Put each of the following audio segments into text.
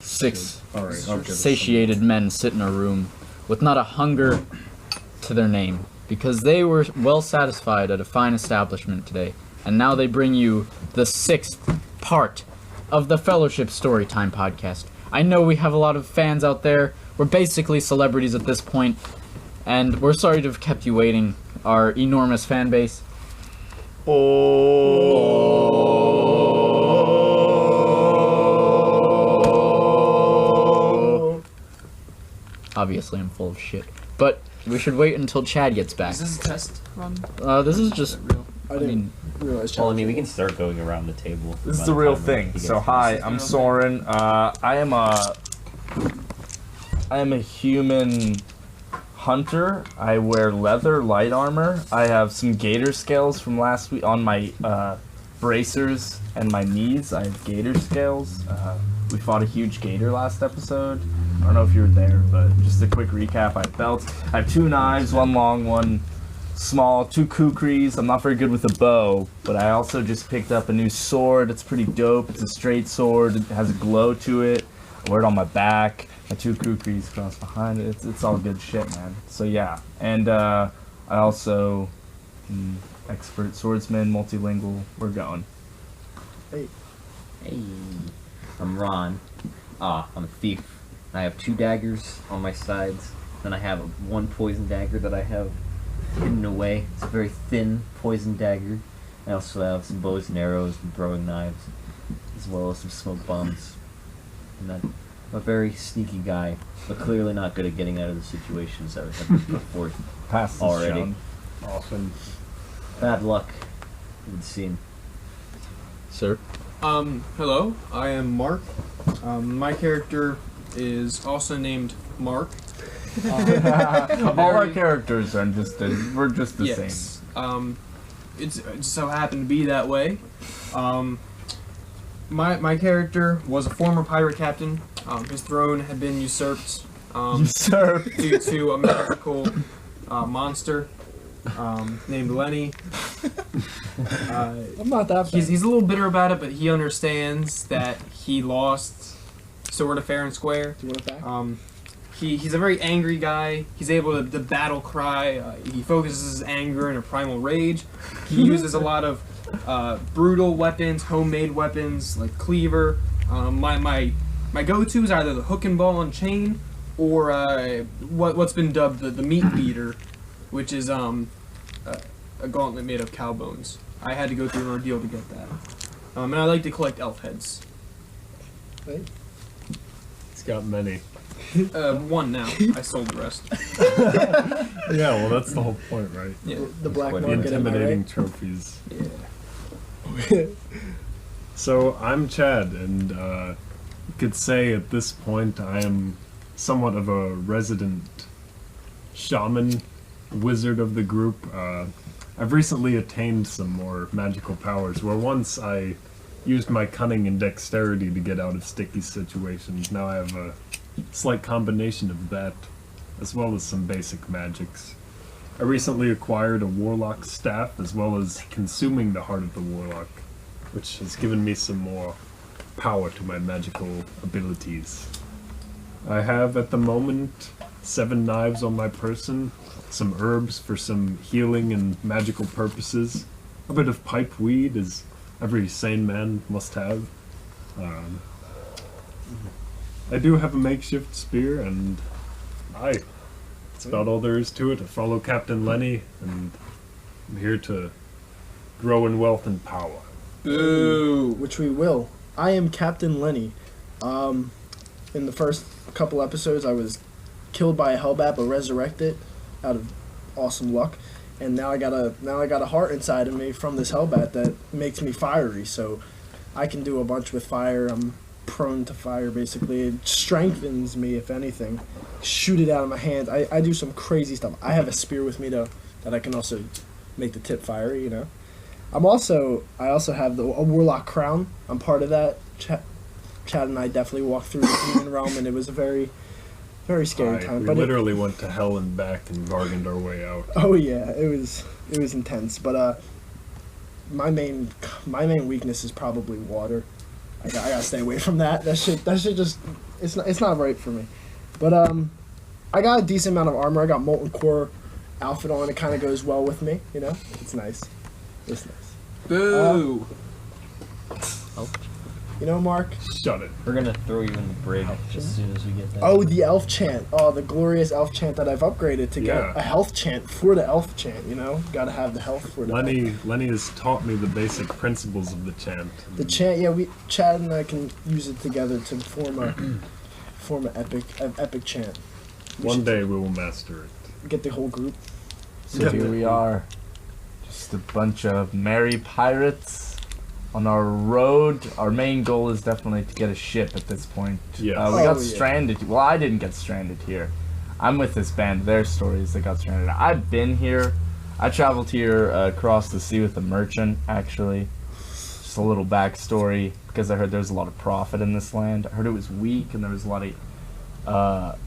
Six Alright, satiated men sit in a room with not a hunger to their name, because they were well satisfied at a fine establishment today, and now they bring you the sixth part of the Fellowship Storytime podcast. I know we have a lot of fans out there. We're basically celebrities at this point, and we're sorry to have kept you waiting, our enormous fan base. Obviously, I'm full of shit. But we should wait until Chad gets back. Is this a test run? This is just... I didn't realize Chad. Well, I mean, we can start going around the table. This is the real thing. So, hi, I'm Soren. I am a human hunter. I wear leather light armor. I have some gator scales from last week on my bracers and my knees. I have gator scales. We fought a huge gator last episode. I don't know if you were there, but just a quick recap. I have belts. I have 2 knives, 1 long, 1 small, 2 kukris. I'm not very good with a bow, but I also just picked up a new sword. It's pretty dope. It's a straight sword. It has a glow to it. I wear it on my back. My 2 kukris cross behind it. It's all good shit, man. So yeah, and I also expert swordsman, multilingual. We're going. Hey, I'm Ron. I'm a thief. I have 2 daggers on my sides. Then I have 1 poison dagger that I have hidden away. It's a very thin poison dagger. I also have some bows and arrows and throwing knives, as well as some smoke bombs. And I'm a very sneaky guy, but clearly not good at getting out of the situations that have been put forth Pass already. Sean. Awesome. Bad luck, it would seem. Sir? Hello, I am Mark. My character is also named Mark. All our characters are we're just the same. Yes. It just so happened to be that way. My character was a former pirate captain. His throne had been usurped due to a magical monster named Lenny. I'm not that bad. He's a little bitter about it, but he understands that he lost sort of fair and square. Do you want it back? He's a very angry guy. He's able to battle cry. He focuses his anger in a primal rage. He uses a lot of brutal weapons, homemade weapons like cleaver. My go-to is either the hook and ball and chain, or what's been dubbed the meat beater, which is a gauntlet made of cow bones. I had to go through an ordeal to get that. And I like to collect elf heads. Right? He's got many. 1 now. I sold the rest. Yeah, well, that's the whole point, right? Yeah. The black Quite market, am I Intimidating right? trophies. Yeah. So, I'm Chad, and you could say at this point I am somewhat of a resident shaman, wizard of the group. I've recently attained some more magical powers, where once I used my cunning and dexterity to get out of sticky situations. Now I have a slight combination of that, as well as some basic magics. I recently acquired a warlock staff, as well as consuming the heart of the warlock, which has given me some more power to my magical abilities. I have, at the moment, 7 knives on my person, some herbs for some healing and magical purposes, a bit of pipe weed, as every sane man must have. I do have a makeshift spear, and that's about all there is to it. I follow Captain Lenny, and I'm here to grow in wealth and power. Boo! Which we will. I am Captain Lenny. In the first couple episodes, I was killed by a hellbat but resurrected out of awesome luck, and now I got a heart inside of me from this hellbat that makes me fiery. So I can do a bunch with fire. I'm prone to fire, basically. It strengthens me, if anything. Shoot it out of my hands. I do some crazy stuff. I have a spear with me though that I can also make the tip fiery. You know. I also have a warlock crown. I'm part of that. Chad and I definitely walked through the demon realm, and it was a very, very scary time. We But literally went to hell and back and bargained our way out. oh yeah, it was intense. But my main weakness is probably water. I gotta stay away from that. That shit just it's not right for me. But I got a decent amount of armor. I got molten core outfit on. It kind of goes well with me. You know, it's nice. It's nice. Boo! You know, Mark. Shut it. We're gonna throw you in the brig as soon as we get that. Oh, the elf chant. Oh, the glorious elf chant that I've upgraded to Yeah. get a health chant for the elf chant. You know, gotta have the health for the Lenny has taught me the basic principles of the chant. The chant. Yeah, Chad and I can use it together to form an epic chant. One day we will master it. Get the whole group. So here we are, just a bunch of merry pirates on our road. Our main goal is definitely to get a ship at this point. Yes. We got Oh, yeah. stranded. Well, I didn't get stranded here. I'm with this band. Their stories that got stranded. I've been here. I traveled here across the sea with a merchant, actually. Just a little backstory, because I heard there's a lot of profit in this land. I heard it was weak, and there was a lot of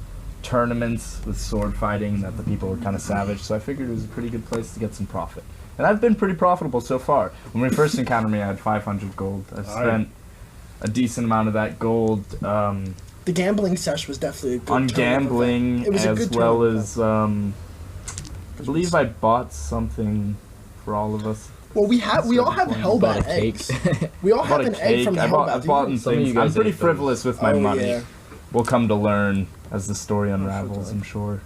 tournaments with sword fighting, that the people were kind of savage, so I figured it was a pretty good place to get some profit. And I've been pretty profitable so far. When we first encountered me, I had 500 gold. I've spent a decent amount of that gold The gambling sesh was definitely a good on turn of gambling, event. It was a as good well turn of as I believe I bought something for all of us. Well, we all have Bought Hellbat a cake. eggs. We all I bought have a an egg cake. from the I Hellbat. bought dude. some Some of you things. I'm guys pretty ate those. frivolous with my Oh, money. yeah. We'll come to learn as the story unravels, I'm sure.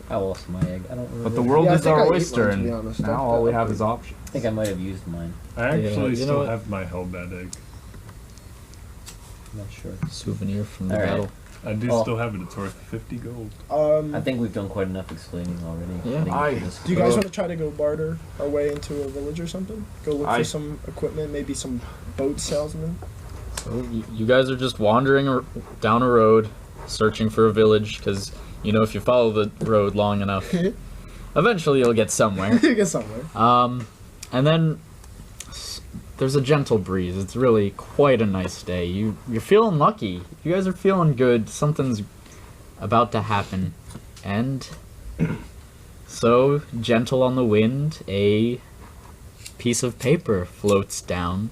I lost my egg. I don't remember. But the world Yeah, I is think I our ate oyster, one, to be and honest. now That- all we that have is upgrade. options. I think I might have used mine. I actually you know still what? have my Hellbat egg. I'm not sure. Souvenir from the All right. battle. I do Oh. still have it. It's worth 50 gold. I think we've done quite enough explaining already. Yeah. think I- we should just Do you go. guys want to try to go barter our way into a village or something? Go look I- for some equipment, maybe some boat salesmen. So you guys are just wandering down a road, searching for a village, because, you know, if you follow the road long enough, eventually you'll get somewhere. Get somewhere. And then there's a gentle breeze. It's really quite a nice day. You're feeling lucky. You guys are feeling good. Something's about to happen. And so, gentle on the wind, a piece of paper floats down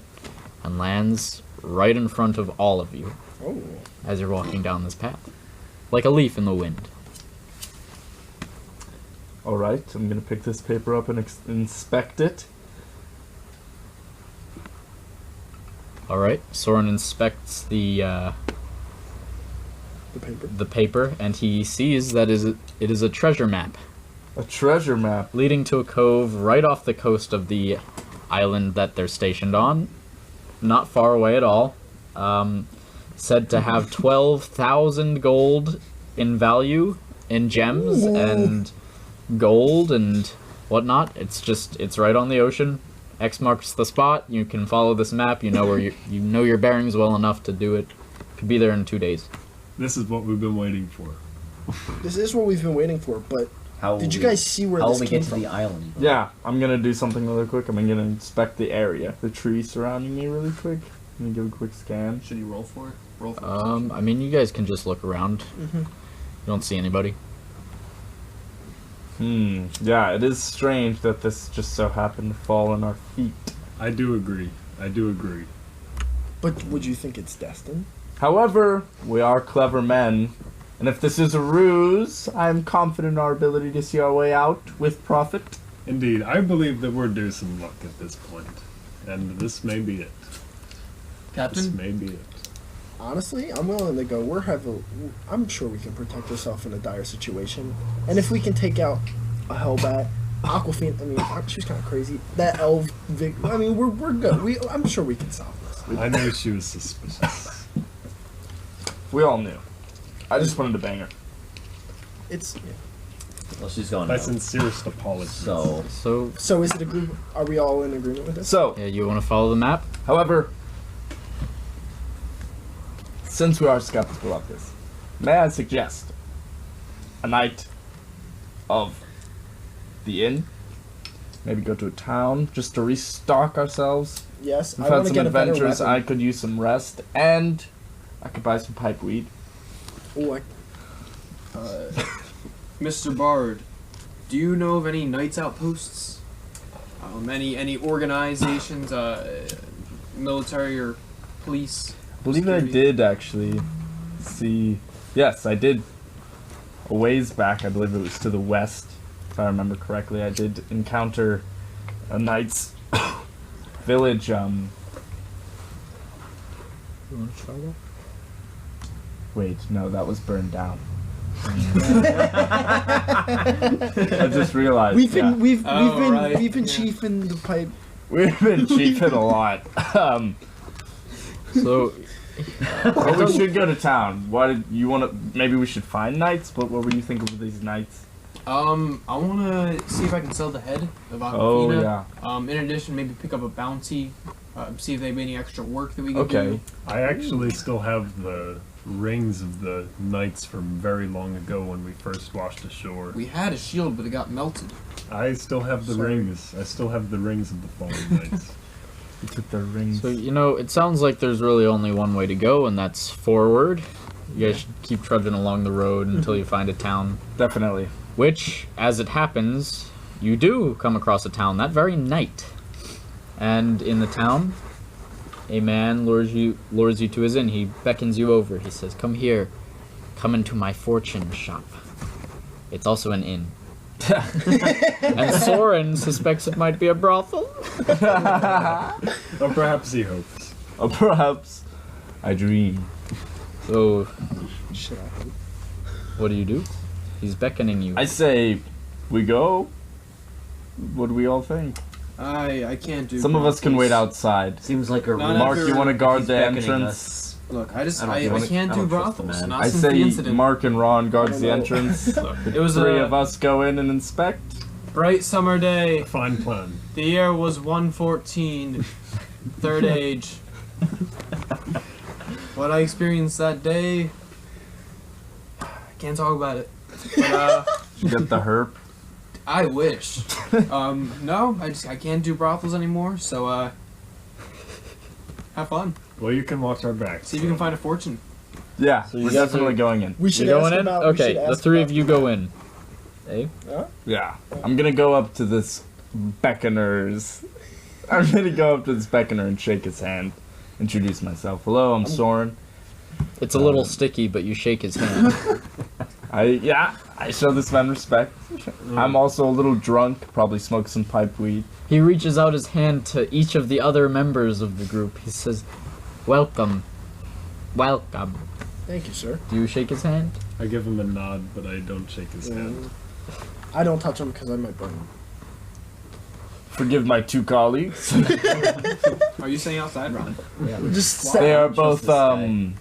and lands right in front of all of you Oh. as you're walking down this path. Like a leaf in the wind. Alright, I'm gonna pick this paper up and inspect it. Alright, Soren inspects the The paper. paper, and he sees that it is a treasure map A treasure map. leading to a cove right off the coast of the island that they're stationed on. Not far away at all. Said to have 12,000 gold in value, in gems Ooh. and gold and whatnot. It's right on the ocean. X marks the spot. You can follow this map. You know where you know your bearings well enough to do it. Could be there in 2 days. This is what we've been waiting for. This is what we've been waiting for, but How did will you we- guys see where How this will we came get to from? the island? Yeah, I'm gonna do something really quick. I'm gonna inspect the area, the trees surrounding me really quick. I'm gonna give a quick scan. Should you roll for it? Roll for I mean, you guys can just look around. Mhm. You don't see anybody. Yeah, it is strange that this just so happened to fall on our feet. I do agree. I do agree. But would you think it's destined? However, we are clever men, and if this is a ruse, I am confident in our ability to see our way out with profit. Indeed, I believe that we're due some luck at this point, and this may be it. This Captain? may be it. Honestly, I'm willing to go. I'm sure we can protect ourselves in a dire situation, and if we can take out a Hellbat, Aquafina. I mean, she's kind of crazy. That elf. I mean, we're good. I'm sure we can solve this. I knew she was suspicious. We all knew. I just wanted to bang her. It's. Well, she's going My out. sincerest apologies. So, So is it a group? Are we all in agreement with this? So, Yeah, you want to follow the map? however, since we are skeptical of this, may I suggest a night of the inn? Maybe go to a town just to restock ourselves. Yes, We've I had want to some get a better adventures. I weapon. could use some rest, and I could buy some pipe weed. Ooh, Mr. Bard, do you know of any knights outposts? Any organizations, military or police. I believe I did actually see. Yes, I did. A ways back, I believe it was to the west, if I remember correctly. I did encounter a knight's village. You want to try that? Wait, no, that was burned down. I just realized. We've been we've right, been yeah. chiefing the pipe. We've been chiefing a lot. So, But we should go to town. Why did you want to? Maybe we should find knights. What were you thinking of these knights? I wanna see if I can sell the head of Aquafina. Oh yeah. In addition, maybe pick up a bounty. See if they have any extra work that we can Okay. do. I actually still have the rings of the knights from very long ago when we first washed ashore. We had a shield, but it got melted. I still have the Sorry. rings. I still have the rings of the fallen knights. We took their rings. so it sounds like there's really only one way to go, and that's forward. You guys should keep trudging along the road until you find a town. Definitely. Which, as it happens, you do come across a town that very night. And in the town, a man lures you to his inn. He beckons you over. He says, "Come here. Come into my fortune shop." It's also an inn. And Soren suspects it might be a brothel. Or perhaps he hopes. Or perhaps I dream. So, Shit, I hope. what do? He's beckoning you. I say, we go. What do we all think? I can't do. Some of us can brothels. wait outside. Seems like a Not real- Mark, after you want to guard he's the beckoning entrance? us. Look, I I don't can't do trust the brothels. man. Not I since the say incident. Mark and Ron guards the I don't entrance. It was Three a of us go in and inspect. bright summer day. Fine plan. The year was 114, third age. What I experienced that day, I can't talk about it. But You get the herp. I wish. No, I can't do brothels anymore. So have fun. Well, you can watch our backs. See if you can find a fortune. Yeah, So you we're guys definitely are- going in. We should You're ask going in? about. we Okay, should the ask three about- of you go in. Hey? Yeah. I'm gonna go up to this beckoner's. I'm gonna go up to this beckoner and shake his hand. Introduce myself. Hello, I'm Soren. It's a little sticky, but you shake his hand. I show this man respect. I'm also a little drunk, probably smoke some pipe weed. He reaches out his hand to each of the other members of the group. He says, "Welcome. Welcome." Thank you, sir. Do you shake his hand? I give him a nod, but I don't shake his hand. I don't touch him because I might burn him. Forgive my two colleagues. Are you staying outside, Ron? Just They are Trust both this guy.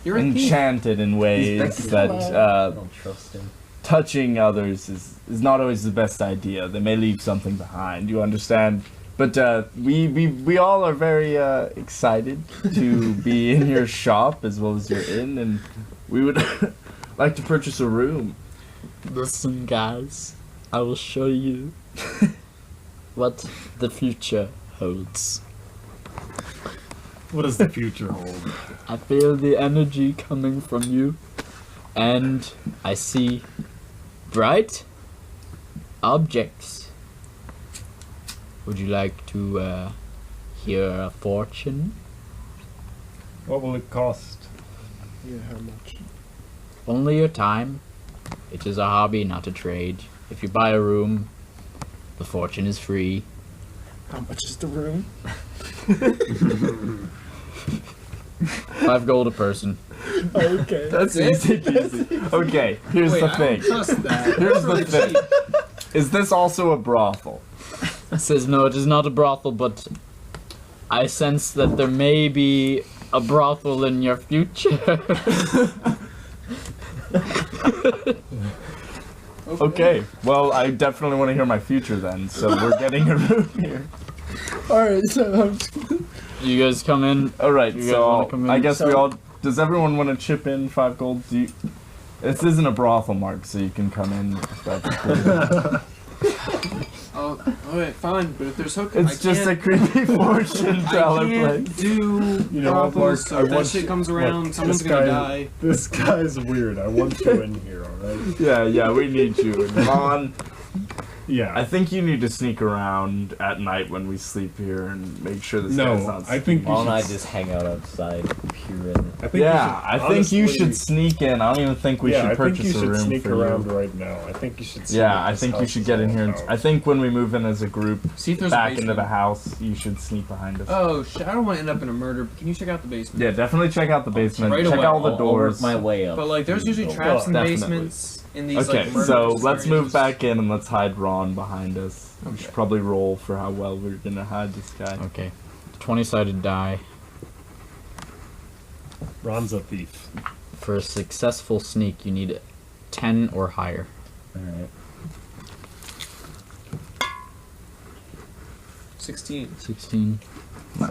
You're a thief. enchanted in ways beckoning. that I don't trust him. touching others is not always the best idea. They may leave something behind. You understand? But we all are very excited to be in your shop as well as your inn, and we would like to purchase a room. Listen, guys. I will show you what the future holds. What does the future hold? I feel the energy coming from you, and I see bright objects. Would you like to hear a fortune? What will it cost? Yeah, how much? Only your time. It is a hobby, not a trade. If you buy a room, the fortune is free. How much is the room? 5 gold a person. Okay. That's easy. Okay, here's Wait, the I thing. don't trust that. Here's the That's thing. cheap. Is this also a brothel? Says no, it is not a brothel, but I sense that there may be a brothel in your future. Okay, well, I definitely want to hear my future then, so we're getting a room here. Alright, so You guys come in. Alright, You guys wanna come in? I guess we So- all... Does everyone want to chip in 5 gold? This isn't a brothel, Mark, so you can come in. If that's cool. Oh, alright, fine. But if there's hook, It's just a creepy fortune I teller can't place. do You know what, brothels, Mark? so I if that want shit you- comes look, around, someone's this gonna guy- die. This guy's weird. I want you in here, alright? Yeah, we need you. Come on. Yeah. I think you need to sneak around at night when we sleep here and make sure this No, guy's not. I think Why you don't I should. just hang out outside, peer in? I think Yeah, I think you honestly- should sneak in. I don't even think we yeah, should I purchase think you a should room sneak for around you. right now. I think you should. See Yeah, what I this think you house should is get in all here. about. I think when we move in as a group See if there's back a into the basement. house, you should sneak behind us. Oh shit! I don't want to end up in a murder. Can you check out the basement? Yeah, definitely check out the basement. right check away. all the I'll doors. work my way up. But like, there's through usually the traps in Definitely. basements in these Okay, like murder so let's move scenarios. back in and let's hide Ron behind us. We Okay. should probably roll for how well we're gonna hide this guy. Okay. 20-sided die. Ron's a thief. For a successful sneak, you need 10 or higher. Alright. 16. 16.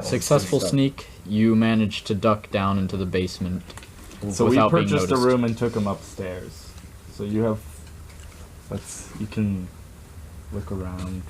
Successful Stuff. sneak, you manage to duck down into the basement. So we without being purchased a noticed. room and took him upstairs. So you have. You can look around.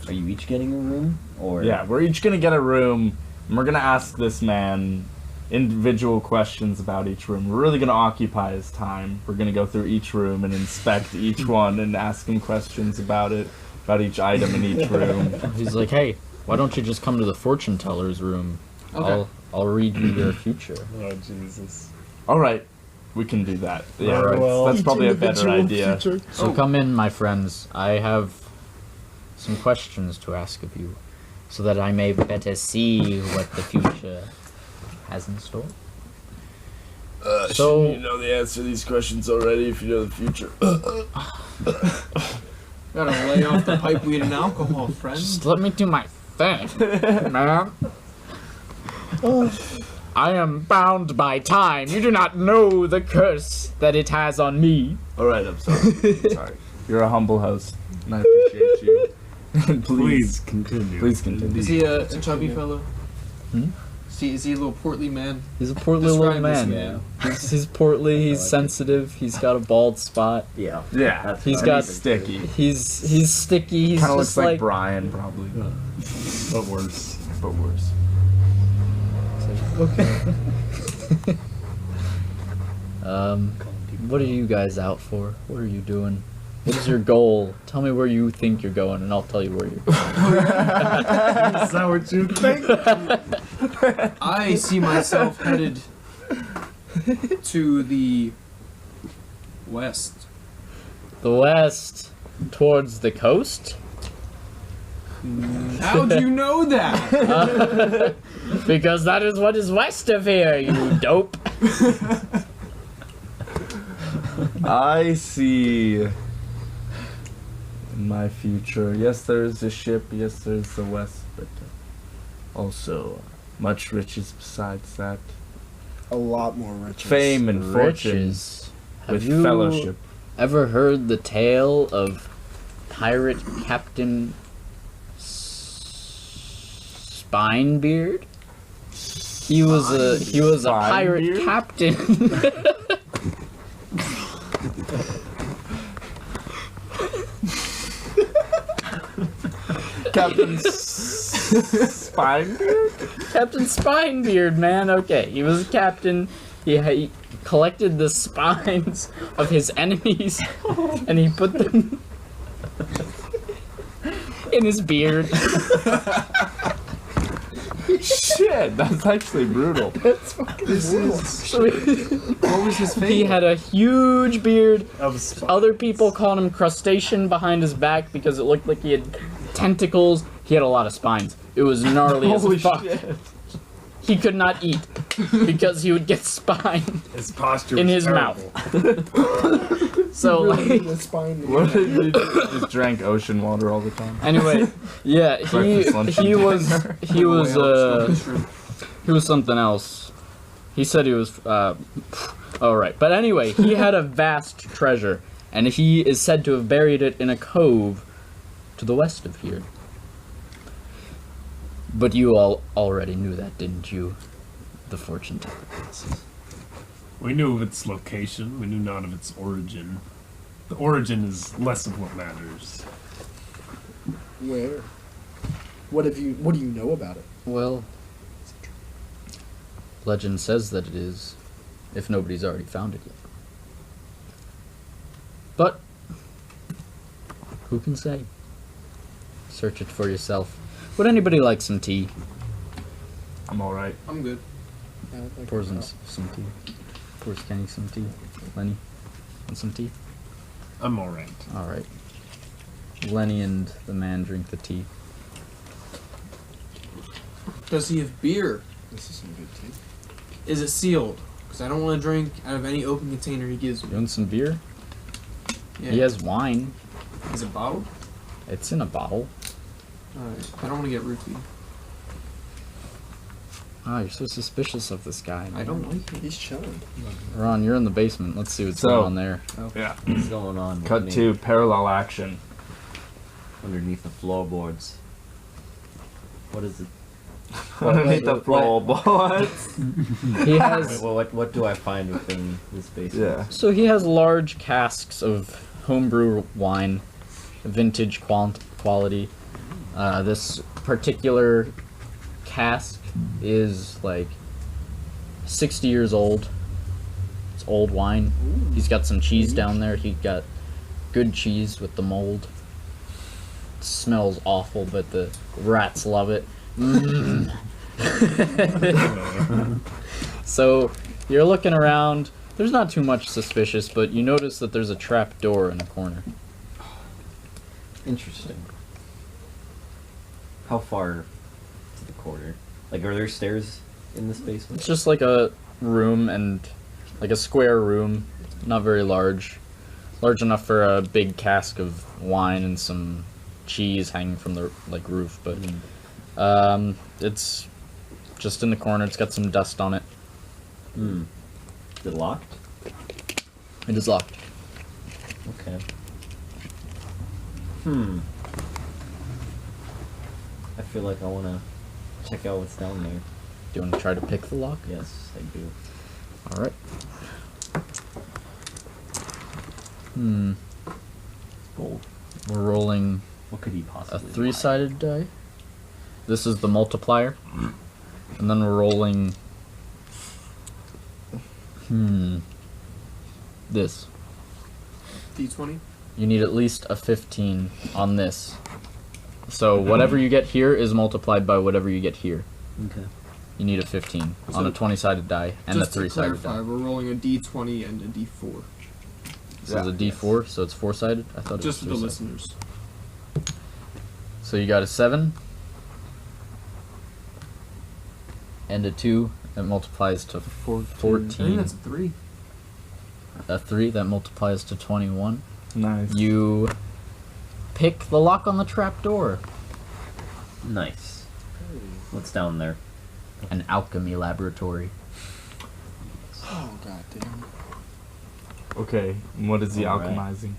Are you each getting a room? Or Yeah, we're each gonna get a room, and we're gonna ask this man individual questions about each room. We're really gonna occupy his time. We're gonna go through each room and inspect each one and ask him questions about it, about each item in each room. He's like, hey, why don't you just come to the fortune teller's room? Okay. I'll read you your future. Oh Jesus. All right, we can do that. Yeah, Alright, well- that's probably a Each better individual idea. future. So come in, my friends. I have some questions to ask of you, so that I may better see what the future has in store. So- shouldn't you know the answer to these questions already if you know the future? Gotta lay off the pipeweed and alcohol, friend. Just let me do my thing, man. I am bound by time. You do not know the curse that it has on me. All right, I'm sorry. I'm sorry. You're a humble host, and I appreciate you. Please continue. Please continue. Is he a chubby fellow? Hmm? Is he a little portly man? He's a portly little Describe this man. man. He's portly. He's I like it. sensitive. He's got a bald spot. Yeah. Yeah, That's He's what got- I'm sticky. He's sticky. He's Kind of just looks like Brian, probably, But worse. but worse. Okay. What are you guys out for? What are you doing? What is your goal? Tell me where you think you're going, and I'll tell you where you're going. Is that what you think? I see myself headed to the west. The west, towards the coast? How do you know that? Because that is what is west of here, you dope. I see in my future. Yes, there's a ship. Yes, there's the west, but also much riches besides that. A lot more riches. Fame and fortune Riches. Have with you fellowship. ever heard the tale of pirate Captain Spinebeard? He was a pirate Spinebeard? captain. Captain Spinebeard? Captain Spinebeard, man. Okay, he was a captain. He collected the spines of his enemies, and he put them in his beard. Shit, that's actually brutal. What was his fate? He had a huge beard. Of spines. Other people called him crustacean behind his back because it looked like he had tentacles. He had a lot of spines. It was gnarly Holy as fuck. shit. He could not eat because he would get spine His posture in was his terrible. mouth. So Really, like, the spine. What did you do? Just drank ocean water all the time? anyway, yeah, Breakfast, lunch, and he was Whale, he was something else. He said he was all right, but anyway, he had a vast treasure, and he is said to have buried it in a cove to the west of here. But you all already knew that, didn't you? The fortune teller. We knew of its location. We knew not of its origin. The origin is less of what matters. Where? What do you know about it? Well, legend says that it is, if nobody's already found it yet. But Who can say? Search it for yourself. Would anybody like some tea? I'm alright. I'm good. Pours him some tea. Pours Kenny some tea. Lenny, want some tea? I'm alright. All right. Lenny and the man drink the tea. Does he have beer? This is some good tea. Is it sealed? Because I don't want to drink out of any open container he gives You me. want some beer? Yeah. He has wine. Is it bottled? It's in a bottle. Alright. I don't want to get roofied. Ah, you're so suspicious of this guy. I don't like it. He's chilling. Ron, you're in the basement. Let's see what's So- going on there. Yeah. What's going on? with Cut me to parallel action. underneath the floorboards. What is it? Underneath the what- floorboards. He has What do I find within this basement? Yeah. so he has large casks of homebrew wine, vintage quality. This particular cask is like 60 years old. It's old wine. He's got some cheese down there. He got good cheese with the mold. It smells awful, but the rats love it. Mm. So you're looking around. There's not too much suspicious, but you notice that there's a trap door in the corner. Interesting. How far to the corner? Like, are there stairs in this basement? It's just like a room and like a square room, not very large. Large enough for a big cask of wine and some cheese hanging from the like roof, but it's just in the corner. It's got some dust on it. Hmm. Is it locked? It is locked. Okay. Hmm. I feel like I wanna check out what's down there. Do you want to try to pick the lock? Yes, I do. All right. Hmm. Bold. We're rolling What could he a possibly? three-sided die. This is the multiplier, and then we're rolling. This. D20? You need at least a 15 on this. So whatever you get here is multiplied by whatever you get here. Okay. You need a 15 on So- a 20-sided die and a Just to 3-sided clarify, die. we're rolling a D20 and a D4. This is a D4, so it's 4-sided. I thought Just it for was the 3-sided. listeners. So you got a 7 and a 2 that multiplies to 14. I think that's a 3. A 3 that multiplies to 21. Nice. You pick the lock on the trap door. Nice. What's down there? An alchemy laboratory. Oh god damn. Okay. And what is he Alright. alchemizing?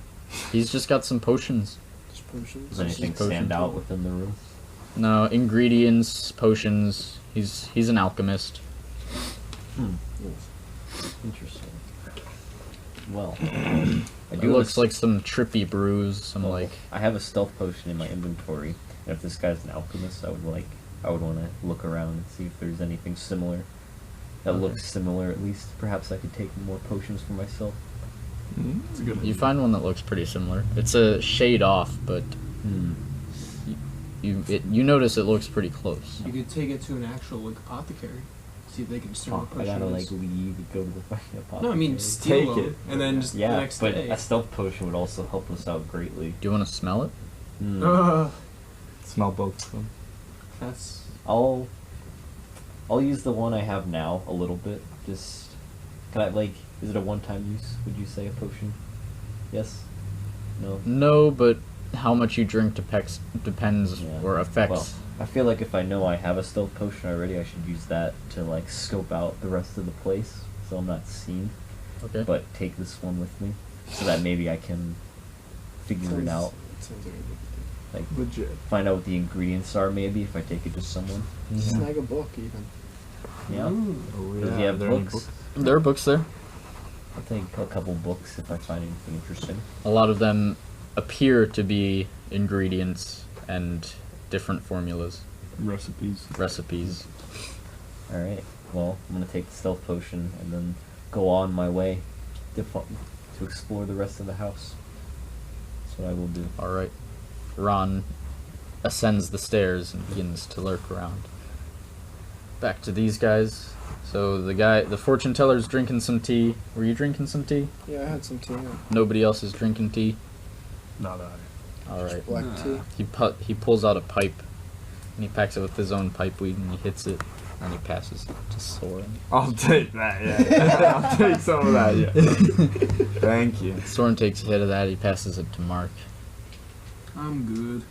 He's just got some potions. Just potions. Does anything potion stand out tool. within the room? No, ingredients, potions. He's an alchemist. Interesting. Well, I It do looks like some trippy brews, some well, like I have a stealth potion in my inventory, and if this guy's an alchemist, I would want to look around and see if there's anything similar that Okay. looks similar. At least, perhaps I could take more potions for myself. That's a good you find one that looks pretty similar. It's a shade off, but Hmm. you notice it looks pretty close. You could take it to an actual like apothecary. See if they can discern what Fuck, I potion gotta it like is. leave and go to the fucking apothecary. No, I mean steal Take them, it. and then just the yeah, next but day. a stealth potion would also help us out greatly. Do you want to smell it? Hmm. Smell both of them. That's I'll use the one I have now a little bit. Just can I like? Is it a one-time use? Would you say a potion? Yes. No. No, but how much you drink depends Yeah. or affects. Well, I feel like if I know I have a stealth potion already, I should use that to like scope out the rest of the place, so I'm not seen. Okay. But take this one with me, so that maybe I can figure it out. Sounds like a good Like Legit. find out what the ingredients are. Maybe if I take it to someone. idea. Snag a book even. Yeah. Oh, Does he have Are there any books? There are books there. I'll take a couple books if I find anything interesting. A lot of them appear to be ingredients and different formulas, Recipes. recipes. All right. Well, I'm gonna take the stealth potion and then go on my way to explore the rest of the house. That's what I will do. All right. Ron ascends the stairs and begins to lurk around. Back to these guys. So the fortune teller's drinking some tea. Were you drinking some tea? Yeah, I had some tea. Yeah. Nobody else is drinking tea. Not I. All right. Black tea. He pulls out a pipe, and he packs it with his own pipe weed, and he hits it, and he passes it to Soren. I'll take that, yeah. I'll take some of that, yeah. Thank you. Soren takes a hit of that. He passes it to Mark. I'm good.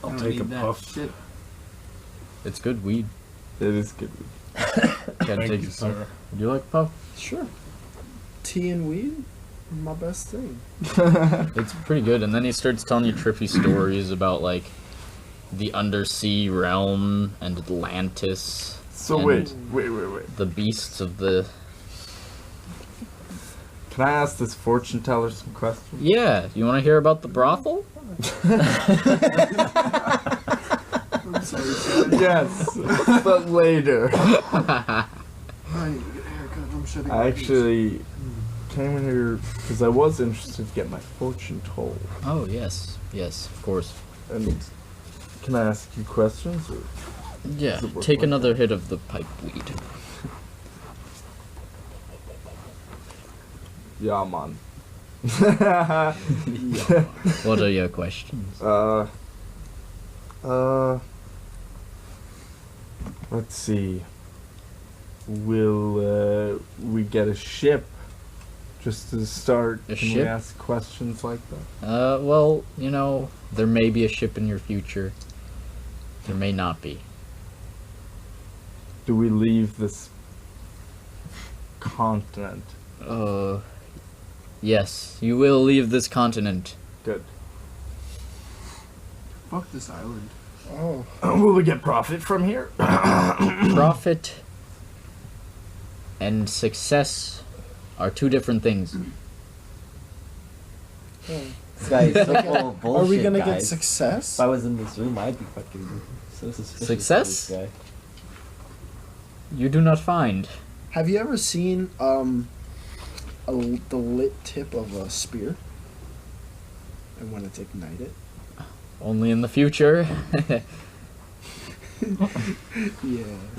I I'll don't take a need that puff. shit. It's good weed. It is good. Gotta Thank take you, a puff. sir. Would you like a puff? Sure. Tea and weed? My best thing. It's pretty good. And then he starts telling you trippy stories about, like, the undersea realm and Atlantis. So and wait. The beasts of the... Can I ask this fortune teller some questions? Yeah, you want to hear about the brothel? Yes, but later. I need to get a haircut. I'm shutting I actually came in here because I was interested to get my fortune told. Oh, yes. Yes, of course. And can I ask you questions? Or? Yeah, Does it work take like another hit of the pipe weed. Yeah, man. What are your questions? Let's see. Will we get a ship just to start? A Can we ship? ask questions like that? Well, you know, there may be a ship in your future. There may not be. Do we leave this continent? Yes, you will leave this continent. Good. Fuck this island. Oh. Will we get profit from here? Profit and success are two different things. This guy is so full of bullshit, Are we gonna get guys. success? If I was in this room, I'd be fucking so suspicious Success? of this guy. You do not find. Have you ever seen the lit tip of a spear? And when it's ignited? Only in the future. Yeah.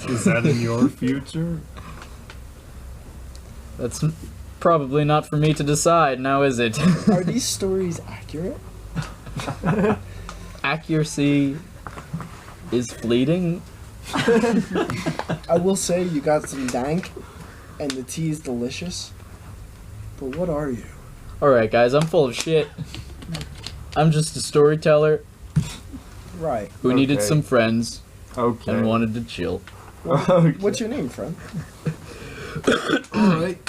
Is that in your future? That's probably not for me to decide, now is it? Are these stories accurate? Accuracy is fleeting. I will say you got some dank, and the tea is delicious. But what are you? Alright, guys, I'm full of shit. I'm just a storyteller Right. who needed Okay. some friends Okay. and wanted to chill. Okay. What's your name, friend? Alright.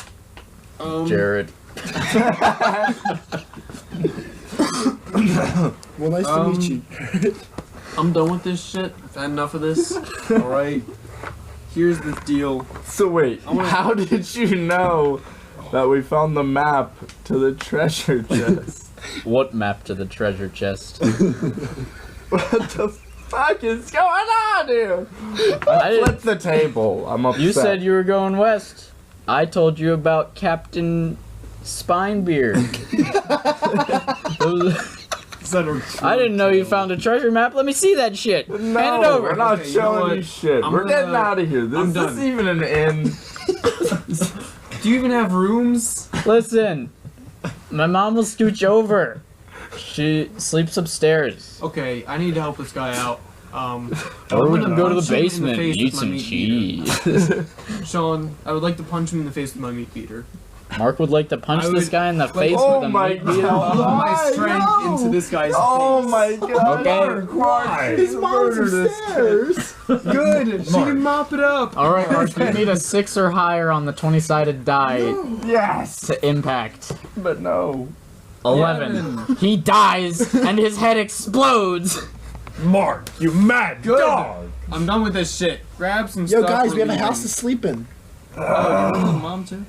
Jared. Well, nice to meet you. I'm done with this shit. I've had enough of this. Alright. Here's the deal. So wait, I wanna- how did you know that we found the map to the treasure chest? What map to the treasure chest? What the fuck is going on here? I I didn't- flipped the table. I'm upset. You said you were going west. I told you about Captain Spinebeard. I didn't know you found a treasure map. Let me see that shit. No, Hand it over. we're not Okay, you know showing what? you shit. I'm We're getting gonna- out of here. I'm Is this done. even an inn? Do you even have rooms? Listen, my mom will scooch over. She sleeps upstairs. Okay, I need to help this guy out. Or we can go to the punch him in the basement and face eat with my some meat cheese. Sean, I would like to punch him in the face with my meat beater. Mark would like to punch I this would guy in the like- face Oh with a my meat beater. God. All my Why? strength No. into this guy's Oh face. my god. Okay. Why? His mom's upstairs. Good. She can mop it up. All right, Mark, you need a 6 or higher on the 20-sided die Yes, to impact. but no. 11. He dies and his head explodes. Mark, you mad Good. dog! I'm done with this shit. Grab some Yo, stuff. guys, we're we have a leaving. house to sleep in. Oh, you want mom too?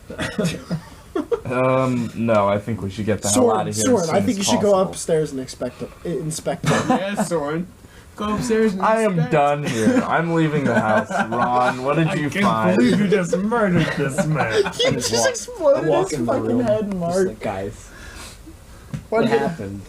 No, I think we should get the hell out Soren, of here. Soren, as soon I think as you should go possible. upstairs and inspect them. Yes, Soren. Go upstairs and I am inspect. done here. I'm leaving the house. Ron, what did I you can't find? believe you just murdered this man. He just exploded walk his in the fucking room, head, just Mark. like, guys, What happened?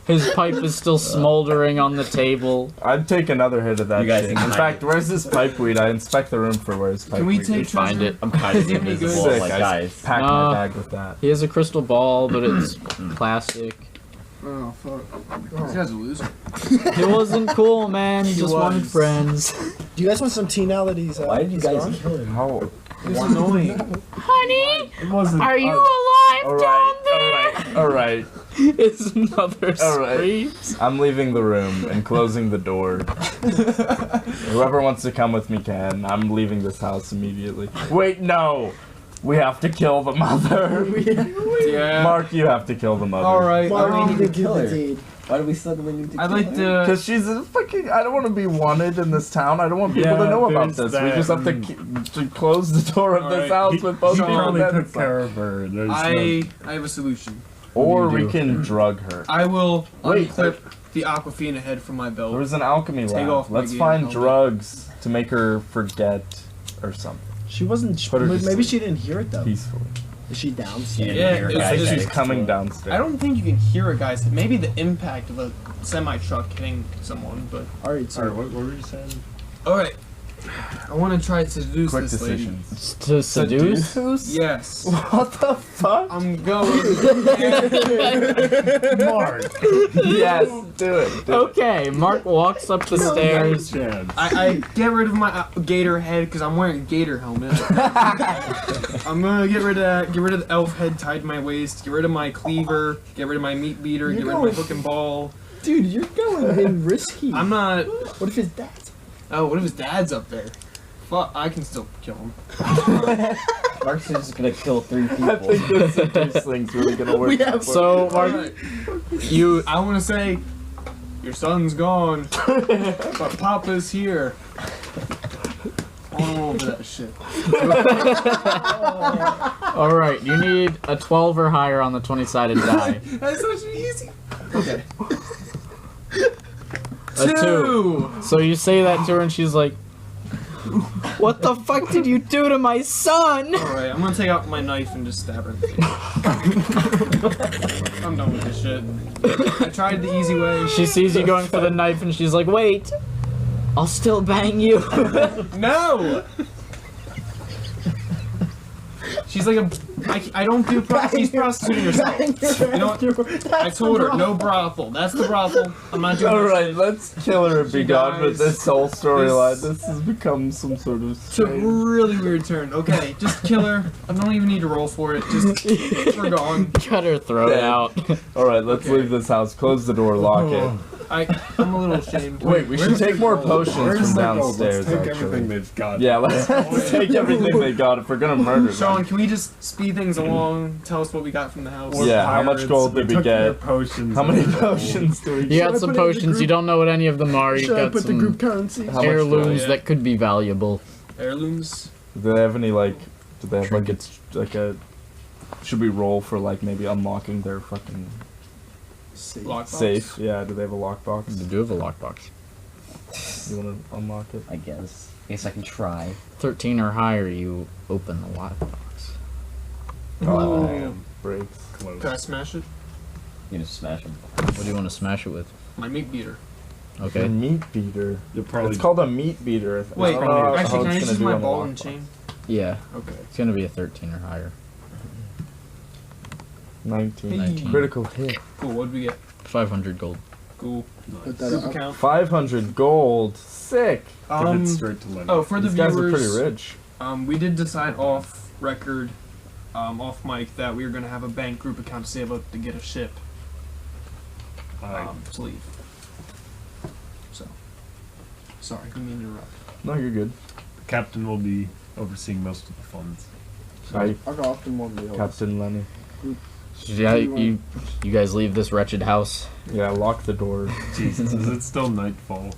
His pipe is still smoldering on the table. I'd take another hit of that You guys shit. In ignite fact, it. where's this pipe weed? I inspect the room for where's pipe Can we weed. take Find treasure? it. I'm kind of Give me invisible. good. Sick, Like, I guys. pack Nah. my bag with that. He has a crystal ball, but it's plastic. Oh fuck! This guy's a loser. He wasn't cool, man. He just wanted was. friends. Do you guys want some tea now that he's? Why did you he's guys gone? kill him? How? It's annoying. Honey, It wasn't. are you All alive right, all right. His mother All right. screams. I'm leaving the room and closing the door. Whoever wants to come with me can. I'm leaving this house immediately. Wait, no! We have to kill the mother. Yeah. Mark, you have to kill the mother. All right. Why Why do do you we need to kill kill the her? deed? Why do we suddenly need to I'd kill like her? to. Because she's a fucking. I don't want to be wanted in this town. I don't want people to Yeah, know about there's this. We just have to close the door of All this right. house with both He people probably dead took inside. care of her. There's I have a solution. Or What do you we do? can drug her. I will Wait, unclip the Aquafina head from my belt. There was an alchemy Take lab. off my Let's game find helmet. drugs to make her forget or something She wasn't. Put her to Maybe sleep. she didn't hear it though. peacefully. Is she downstairs? Yeah, Your it's- I think it's- she's coming downstairs. I don't think you can hear it, guys. Maybe the impact of a semi truck hitting someone, but All right, so Sorry, what were you saying? all right. I want to try to seduce Quick this decisions. To seduce? lady. Yes. What the fuck? I'm going. Mark! Yes, do it. Do it. Okay, Mark walks up the stairs. Chad. I get rid of my gator head because I'm wearing a gator helmet. I'm gonna get rid of that. Get rid of the elf head tied to my waist. Get rid of my cleaver. Get rid of my meat beater. You're Get rid of my going- hook and ball. dude, you're going in risky. I'm not. What if his dad's? Oh, what if his dad's up there? Fuck, I can still kill him. Mark's just gonna kill 3 I people. think this seduce thing's really gonna work. We have- So, Mark, Alright. you I want to say, your son's gone, but Papa's here. I want to roll over that shit. all right? You need a 12 or higher on the 20-sided die. That's such an easy. Okay. A 2. So you say that to her, and she's like, "What the fuck did you do to my son?" Alright, I'm gonna take out my knife and just stab her in the face. I'm done with this shit. I tried the easy way. She sees you going for the knife, and she's like, "Wait, I'll still bang you." No! She's like a. I don't do she's prostituting herself. You know what? I told her, no brothel. That's the brothel. I'm not doing that Alright, shit. let's kill her and be She gone with dies. this whole storyline. This- This has become some sort of It's a strange... really weird turn. Okay, just kill her. I don't even need to roll for it. Just we're gone. Cut her throat Dead. out. Alright, let's Okay. leave this house. Close the door, lock it. I'm a little ashamed. Wait, we should take more potions Where's from the gold? downstairs, Let's take actually. everything they've got. Yeah, let's take everything they got if we're gonna murder Sean, them. can we just speed things along? Tell us what we got from the house. We're Yeah, how much pirates. gold did we took their get? Potions. How many and gold. potions do we You get? got I some put it in the potions. You group? don't know what any of them are. You Should I got put the group some currency? How much do heirlooms Yeah. that could be valuable. Heirlooms. Do they have any, like... Do they have, like a... Should we roll for, like, maybe unlocking their fucking Lockbox. safe? Yeah, do they have a lockbox? You do have a lockbox. You wanna unlock it? I guess. I can try. 13 or higher, you open the lockbox. Ooh. Breaks. Close. Can I smash it? You just smash them. What do you want to smash it with? My meat beater. A Okay. meat beater. You'll probably. It's called a meat beater. Wait, I don't know how actually, can I it's just use gonna my do ball on and the chain? Yeah, Okay. it's gonna be a 13 or higher. 19. 19. Critical hit. Cool. What'd we get? 500 gold. Cool. Put that Group up. account. 500 gold. Sick. Give it straight to Lenny. Oh, for the These guys viewers, are pretty rich. we did decide off record, off mic, that we were gonna have a bank group account to save up to get a ship to leave. So, sorry, didn't mean to interrupt. No, you're good. The captain will be overseeing most of the funds. Hi, I'll go off them one day. Captain Lenny. Yeah, you guys leave this wretched house. Yeah, lock the door. Jesus, is it still nightfall?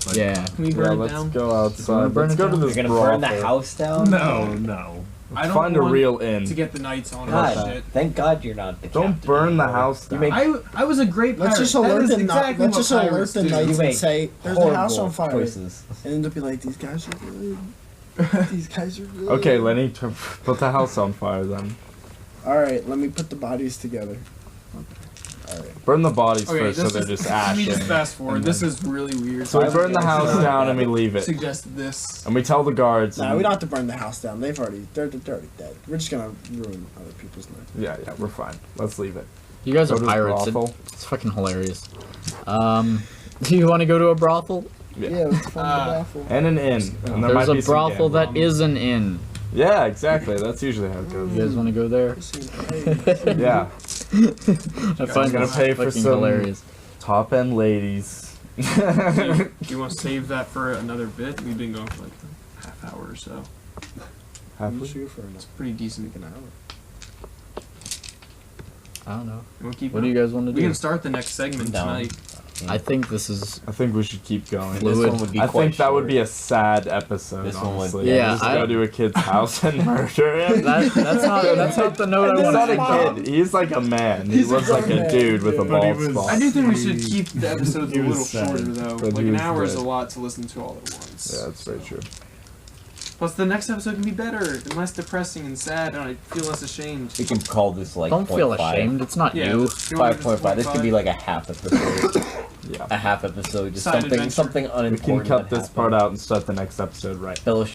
Like- Yeah. Can we Yeah, burn it let's down? go outside. burn Let's it go to down? this You're gonna burn the brothel. house down? No, no. I don't Find a want real inn. to get the knights on God, our shit. thank God you're not the Don't captain burn the anymore. house You down. make I was a great pirate. Let's just That alert is the exactly let's what just alert pirates the do. knights You and make say there's a house horrible on fire, choices. and then they'll be like, these guys are good. These guys are good. Okay, Lenny, put the house on fire then. Alright, let me put the bodies together. Alright. Burn the bodies Okay, first so this they're is, just let ash. me just and- fast forward. and This then- is really weird. So we burn the house I down and we leave it. suggest this. And we tell the guards. Nah, and- we don't have to burn the house down. They're already dead. We're just gonna ruin other people's nights. Yeah, we're fine. Let's leave it. You guys Go are to a pirates. brothel. It's fucking hilarious. Do you want to go to a brothel? Yeah. let's find the raffle. And an inn. And there There's might a be some brothel that gambling. is an inn. Yeah, exactly. That's usually how it goes. You guys want to go there? Yeah. I find gonna this pay for fucking some- hilarious. Top end ladies. Do you want to save that for another bit? We've been going for like a half hour or so. Have I'm we? sure for It's pretty decent. an hour. I don't know. You want to keep What do you going? guys want to We do? can start the next segment Down. tonight. I think this is. I think we should keep going. This Fluid. one would be I quite think that would short. be a sad episode. This one would- honestly. Yeah, just I- go to a kid's house and murder him. That's not the note I He's want not to a end. kid. He's like a man. He He's a looks like grown a man, dude with a dude. But he bald was- spot. I do think we should He- keep the episodes he a was little sad. shorter though. But Like he an was hour is dead. a lot to listen to all at once. Yeah, that's very true. Plus, the next episode can be better and less depressing and sad, and I feel less ashamed. We can call this like Don't feel 0.5. ashamed. It's not Yeah, you. let's do it. 5.5. This could be like a half episode. Yeah. A half episode. Just Side something adventure. something We unimportant. can cut that this happened. part out and start the next episode right. Fellowship